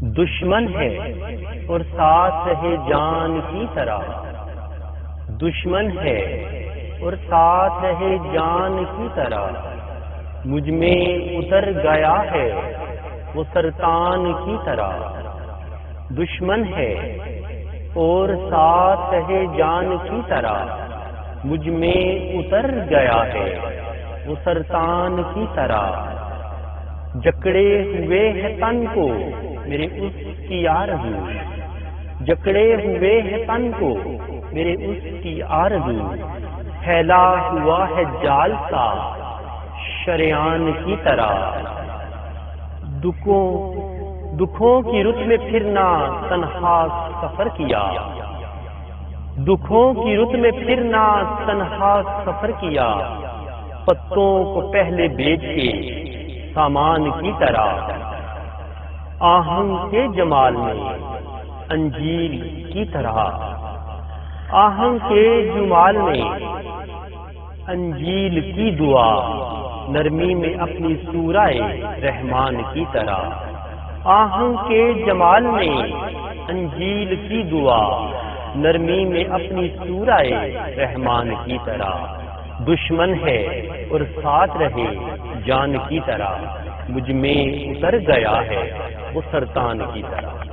دشمن ہے اور ساتھ رہے جان کی طرح، دشمن ہے اور ساتھ رہے جان کی طرح، مجھ میں اتر گیا ہے وہ سرطان کی طرح۔ دشمن ہے اور ساتھ رہے جان کی طرح، مجھ میں اتر گیا ہے وہ سرطان کی طرح۔ جکڑے ہوئے ہے تن کو میرے اس کی آرزو، جکڑے ہوئے ہے تن کو میرے اس کی آرزو، پھیلا ہوا ہے جال سا شریان کی طرح۔ دکھوں کی رت میں پھرنا تنہا سفر کیا، دکھوں کی رت میں پھرنا تنہا سفر کیا، پتوں کو پہلے بیچ کے سامان کی طرح۔ آہنگ کے جمال میں انجیل کی طرح، آہنگ کے جمال میں انجیل کی دعا، نرمی میں اپنی سورہ رحمان کی طرح۔ آہنگ کے جمال میں انجیل کی دعا، نرمی میں اپنی سورہ رحمان کی طرح۔ دشمن ہے اور ساتھ رہے جان کی طرح، مجھ میں اتر گیا ہے وہ سرطان کی طرح۔